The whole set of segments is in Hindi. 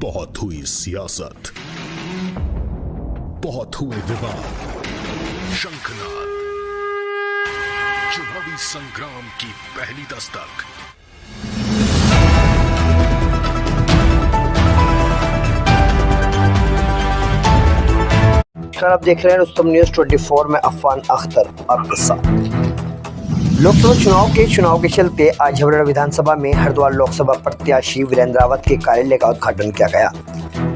बहुत हुई सियासत, बहुत हुए विवाद, शंखनाद, चुनावी संग्राम की पहली दस्तक। आप देख रहे हैं रुस्तम न्यूज 24 में अफवान अख्तर आपके साथ। लोकसभा चुनाव के चलते आज झबरेड़ा विधानसभा में हरिद्वार लोकसभा प्रत्याशी वीरेंद्र रावत के कार्यालय का उद्घाटन किया गया।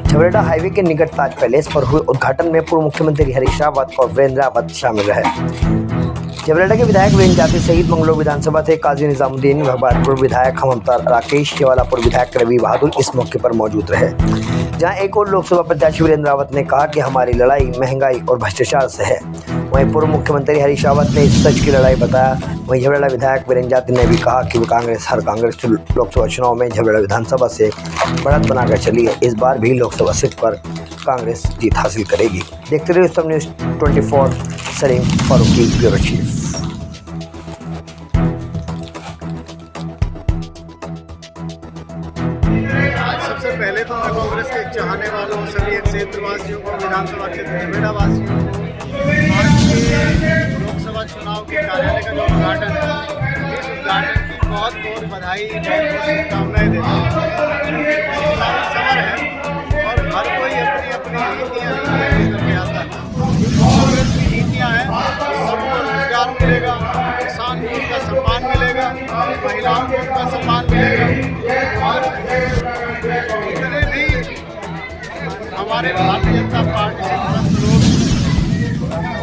झबरेड़ा हाईवे के निकट ताज पैलेस पर हुए उद्घाटन में पूर्व मुख्यमंत्री हरीश रावत और वीरेंद्र रावत शामिल रहे। झबरेड़ा के विधायक वीरेंद्र जाति सहित मंगलोर विधानसभा थे काजी निजामुद्दीन, भगवानपुर विधायक हममता राकेश, केवालापुर विधायक रवि बहादुर इस मौके पर मौजूद रहे। जहां एक और लोकसभा प्रत्याशी वीरेंद्र रावत ने कहा कि हमारी लड़ाई महंगाई और भ्रष्टाचार से है। वहीं पूर्व मुख्यमंत्री हरीश रावत ने इस सच की लड़ाई बताया। वहीं झबरेड़ा विधायक वीरेंद्र जाति ने भी कहा कि कांग्रेस लोकसभा चुनाव में झबरेड़ा विधानसभा से बढ़त बनाकर चली है। इस बार भी लोकसभा सीट पर कांग्रेस जीत हासिल करेगी। देखते रहिए Rustam news 24। Salim Farooqui, bureau chief. सबसे पहले तो मैं कांग्रेस के चाहने वालों सभी क्षेत्रवासियों को, विधानसभा क्षेत्र झबरेड़ा वासियों को आज के लोकसभा चुनाव के कार्यालय का जो उद्घाटन है, इस उद्घाटन की बहुत बहुत बधाई, बहुत शुभकामनाएं देता हूँ। समर है और हर कोई अपनी अपनी नीतियाँ करके आता है। कांग्रेस की नीतियाँ हैं, सबको रोजगार मिलेगा, किसान को उसका सम्मान मिलेगा, महिलाओं को उसका सम्मान मिलेगा और जितने भी हमारे भारतीय जनता पार्टी से ग्रस्त लोग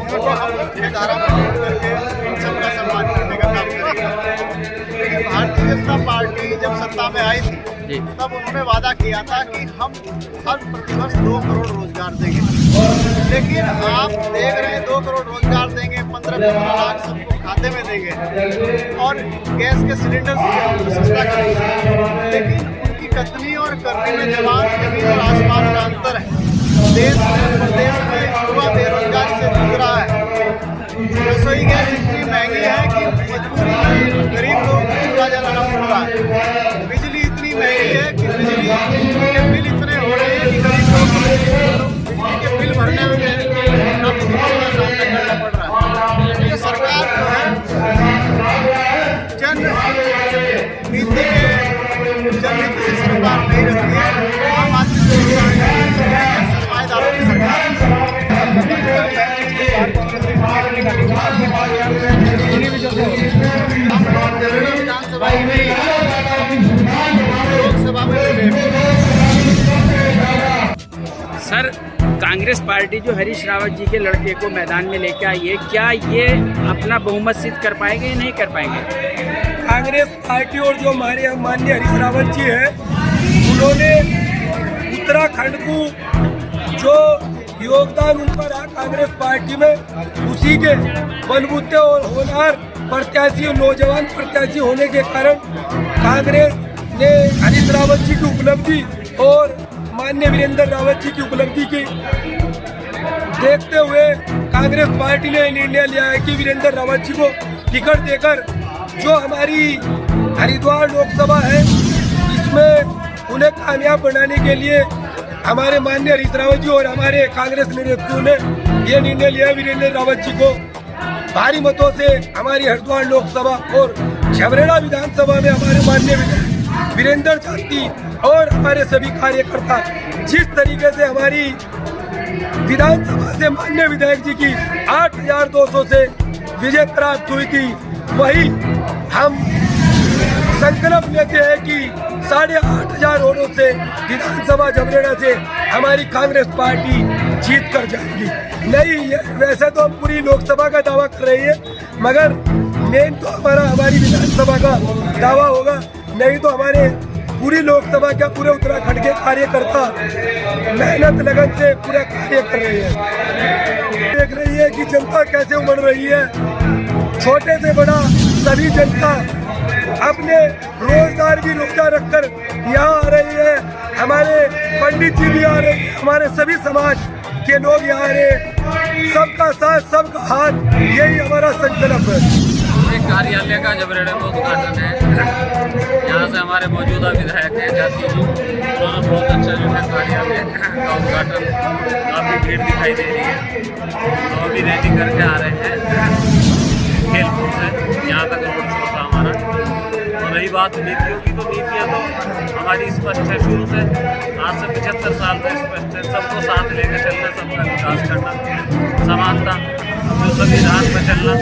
उनको हम मुख्यधारा में जोड़ करके उन सबका सम्मान करने का काम करेंगे। लेकिन भारतीय जनता पार्टी जब सत्ता में आई थी तब उन्होंने वादा किया था कि हम हर प्रतिवर्ष 2 करोड़ रोजगार देंगे। लेकिन आप देख रहे हैं 2 करोड़ रोजगार देंगे, 15-15 लाख सबको खाते में देंगे और गैस के सिलेंडर सस्ता करेंगे। लेकिन उनकी कथनी और करनी में जमीन और आसमान का अंतर है। देश में प्रदेश में युवा बेरोजगारी से जूझ रहा है। रसोई गैस इतनी महंगी है कि मजबूरी में गरीब लोगों को चूल्हा जलाना पड़ रहा है। बिजली इतनी महंगी है कि बिजली के बिल इतने हो रहे हैं कि गरीब लोगों को बिजली के बिल भरने में मुश्किलों का सामना करना पड़ रहा है। ये सरकार जो है जननीति से सरकार नहीं रखती है। आम आदमी सरमाएदारों की सरकार विधानसभा ही नहीं लोकसभा में। सर, कांग्रेस पार्टी जो हरीश रावत जी के लड़के को मैदान में लेकर आई है, क्या ये अपना बहुमत सिद्ध कर पाएंगे या नहीं कर पाएंगे? कांग्रेस पार्टी और जो हमारे माननीय हरीश रावत जी हैं, उन्होंने उत्तराखंड को जो योगदान उनका रहा कांग्रेस पार्टी में, उसी के बलबूते और होनहार प्रत्याशी और नौजवान प्रत्याशी होने के कारण कांग्रेस ने हरीश रावत जी की उपलब्धि और माननीय वीरेंद्र रावत जी की उपलब्धि की देखते हुए कांग्रेस पार्टी ने निर्णय लिया है कि वीरेंद्र रावत जी को टिकट देकर जो हमारी हरिद्वार लोकसभा है इसमें उन्हें कामयाब बनाने के लिए हमारे माननीय हरीश रावत जी और हमारे कांग्रेस नेताओं ने यह निर्णय लिया। वीरेंद्र रावत जी को भारी मतों से हमारी हरिद्वार लोकसभा और झबरेड़ा विधानसभा में हमारे माननीय वीरेंद्र जाति और हमारे सभी कार्यकर्ता जिस तरीके से हमारी विधानसभा से माननीय विधायक जी की 8,200 से विजय प्राप्त हुई थी, वही हम संकल्प लेते हैं कि 8,500 वोटों से विधानसभा झबरेड़ा से हमारी कांग्रेस पार्टी जीत कर जाएगी। नहीं, वैसे तो हम पूरी लोकसभा का दावा कर रही है, मगर मेन तो हमारी विधानसभा का दावा होगा। नहीं तो हमारे पूरी लोकसभा क्या पूरे उत्तराखंड के कार्यकर्ता मेहनत लगन से पूरा कार्य कर रहे हैं। देख रही है कि जनता कैसे उमड़ रही है। छोटे से बड़ा सभी जनता अपने रोजगार भी रोजा रखकर यहाँ आ रही है। हमारे पंडित जी भी आ रहे हैं, हमारे सभी समाज के लोग यहाँ आ रहे हैं। सबका साथ सबका हाथ, यही हमारा संकल्प है। कार्यालय का झबरेड़ा में उद्घाटन है। यहाँ से हमारे मौजूदा विधायक हैं जाति जी, उन्होंने बहुत अच्छा जो है दिखाई दे रही है। तो अभी रैली करके आ रहे हैं खेलपुर से, यहाँ तक रोड शो था हमारा। और रही बात नीतियों की, तो नीतियाँ तो हमारी स्पष्ट है शुरू से, आज से 75 साल से स्पष्ट है। सबको साथ लेकर चलना, सबका विकास करना, समानता, जो संविधान पर चलना।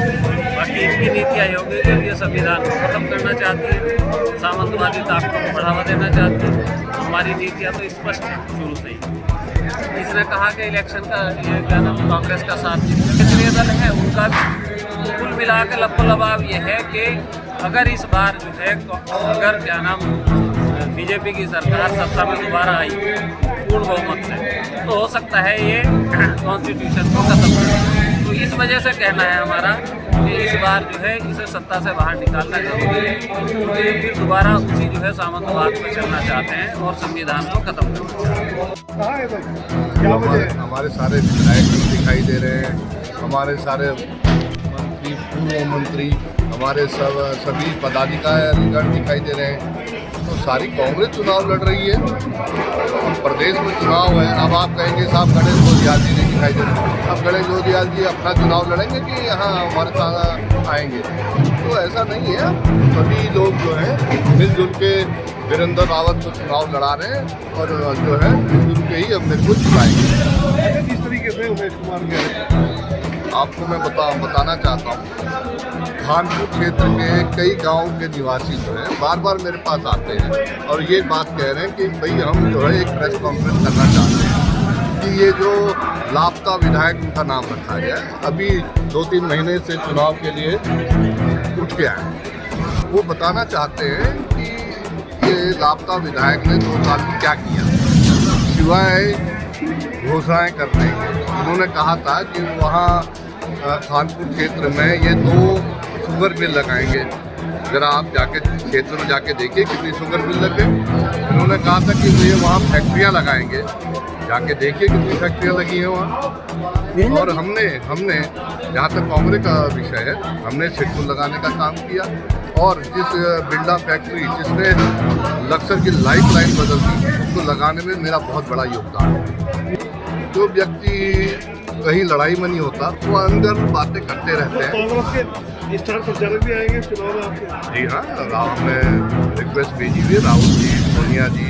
बाकी इनकी नीति आयोग के लिए संविधान को खत्म करना चाहती है, सामंतवादी ताकतों को बढ़ावा देना चाहती है। हमारी नीतियाँ तो स्पष्ट है शुरू से ही। इसने कहा कि इलेक्शन का ये क्या नाम कांग्रेस का साथ क्षेत्रीय दल है उनका भी। कुल मिला के लबो-लबाब ये है कि अगर इस बार जो है अगर क्या नाम बीजेपी की सरकार सत्ता में दोबारा आई पूर्ण बहुमत से, तो हो सकता है ये कॉन्स्टिट्यूशन को खत्म करे। तो इस वजह से कहना है हमारा कि इस बार जो है इसे सत्ता से बाहर निकालना जरूरी है। तो ये फिर दोबारा उसी जो है सामंतवाद पर चलना चाहते हैं और संविधान को खत्म करना चाहते हैं। हमारे सारे विधायक दिखाई दे रहे हैं, हमारे सारे मंत्री, पूर्व मंत्री, हमारे सभी पदाधिकारी दिखाई दे रहे हैं। तो सारी कांग्रेस चुनाव लड़ रही है। प्रदेश में चुनाव है। अब आप कहेंगे साहब गणेश जोधियाल जी नहीं दिखाई दे रहे, अब गणेश जोधियाल जी अपना चुनाव लड़ेंगे कि यहाँ हमारे साथ आएंगे? तो ऐसा नहीं है। सभी लोग जो है मिलजुल के वीरेंद्र रावत को चुनाव लड़ा रहे हैं और जो है मिलजुल के ही अपने को जिताएंगे। किस तरीके से उमेश कुमार के आपको मैं बताना चाहता हूँ, खानपुर क्षेत्र के कई गांव के निवासी जो है बार बार मेरे पास आते हैं और ये बात कह रहे हैं कि भाई हम जो है एक प्रेस कॉन्फ्रेंस करना चाहते हैं कि ये जो लापता विधायक उनका नाम रखा गया है, अभी 2-3 महीने से चुनाव के लिए उठ गया है। वो बताना चाहते हैं कि ये लापता विधायक ने 2 साल में क्या किया सिवाय घोषणाएं करने के। उन्होंने कहा था कि वहाँ खानपुर क्षेत्र में ये 2 शुगर मिल लगाएंगे। ज़रा आप जाके क्षेत्र में जाके देखिए कितनी शुगर मिल लगे। उन्होंने कहा था कि ये वहाँ फैक्ट्रियाँ लगाएंगे, जाके देखिए कितनी फैक्ट्रियाँ लगी हैं वहाँ। और हमने जहाँ तक कांग्रेस का विषय है, हमने शेडफुल लगाने का काम किया। और जिस बिरला फैक्ट्री जिसने लक्सर की लाइफ लाइन बदल दी, उसको लगाने में मेरा बहुत बड़ा योगदान है। जो व्यक्ति कहीं लड़ाई में नहीं होता वो अंदर बातें करते रहते हैं। कांग्रेस के स्टार प्रचारक भी आएंगे चुनाव में आपके? जी हाँ, राहुल ने रिक्वेस्ट भेजी हुई। राहुल जी, सोनिया जी,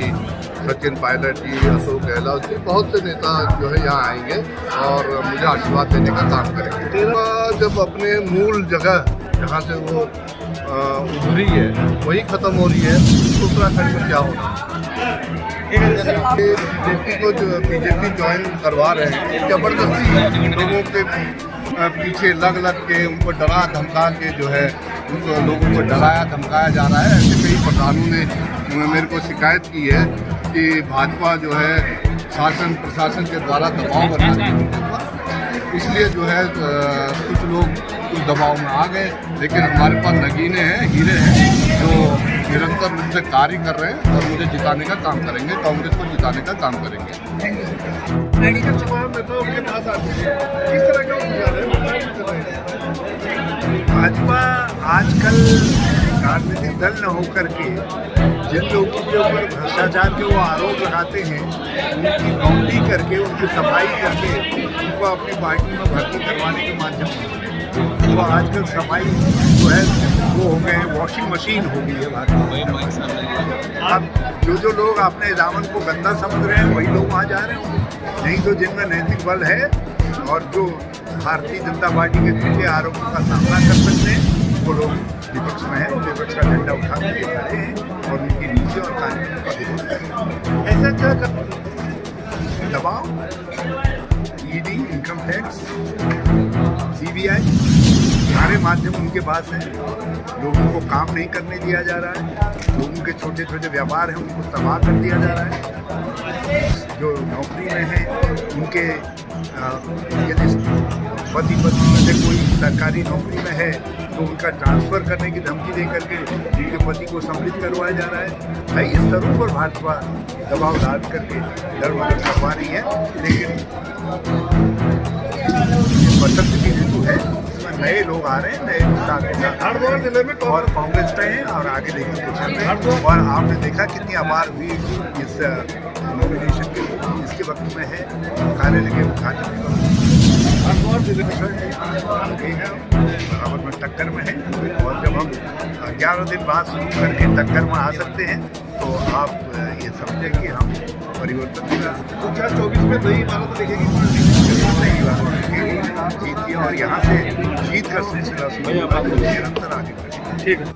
सचिन पायलट जी, अशोक गहलोत जी, बहुत से नेता जो है यहाँ आएंगे और मुझे आशीर्वाद देने का काम करेंगे। जब अपने मूल जगह जहाँ से वो उभरी है वही खत्म हो रही है तो उत्तराखंड में क्या होना? बीजेपी को जो बीजेपी ज्वाइन करवा रहे हैं जबरदस्ती लोगों के पीछे लग के उनको डरा धमका के जो है उनको लोगों को डराया धमकाया जा रहा है। ऐसे कई प्रधानों ने मेरे को शिकायत की है कि भाजपा जो है शासन प्रशासन के द्वारा दबाव बनाती है, इसलिए जो है कुछ लोग उस दबाव में आ गए। लेकिन हमारे पास नगीने हैं, हीरे हैं जो निरंतर रूप से कार्य कर रहे हैं और मुझे जिताने का काम करेंगे, कांग्रेस को जिताने का काम करेंगे। भाजपा आजकल राजनीतिक दल न होकर के जिन लोगों के ऊपर भ्रष्टाचार के वो आरोप लगाते हैं उनकी काउंटी करके उनकी सफाई करके उनको अपनी पार्टी में भर्ती करवाने के माध्यम से तो आजकल सफाई जो है वो हो गए, वॉशिंग मशीन हो गई है भारत। अब जो लोग अपने दामन को गंदा समझ रहे हैं वही लोग वहाँ जा रहे हैं, नहीं तो जिनमें नैतिक बल है और जो भारतीय जनता पार्टी के झूठे आरोपों का सामना कर सकते हैं वो लोग विपक्ष में हैं, विपक्ष का झंडा उठा के खड़े हैं और उनकी नीति और कानून का विरोध करें। ऐसा क्या कर दबाव, ईडी, इनकम टैक्स, सीबीआई सारे माध्यम उनके पास हैं। लोगों को काम नहीं करने दिया जा रहा है, लोगों के छोटे छोटे व्यापार हैं उनको तबाह कर दिया जा रहा है। जो नौकरी में हैं उनके यदि पति पत्नी में से कोई सरकारी नौकरी में है तो उनका ट्रांसफ़र करने की धमकी दे करके उनके पति को सम्मिलित करवाया जा रहा है। कई स्तरों पर भाजपा दबाव डाल करके दरवाजा करवा रही है। लेकिन बसंत की ऋतु है, इसमें नए लोग आ रहे हैं, नए उत्साह के साथ हर जिले में और कांग्रेस पे हैं और आगे लेकर के चल रहे हैं। और आपने देखा कितनी अपार भी इस नॉमिनेशन के इसके वक्त में है, कार्यालय के उद्घाटन के हर जिले में है, बराबर में टक्कर में है। और जब हम 11 दिन बाद शुरू करके टक्कर में आ सकते हैं तो आप ये समझें कि हम परिवर्तन भी ला सकते हैं। 2024 में नई इमारत दिखेगी, नई इमारत दिखेगी, जीतिए और यहाँ से जीत का सिलसिला शुरू निरंतर आगे बढ़ेगा। ठीक है।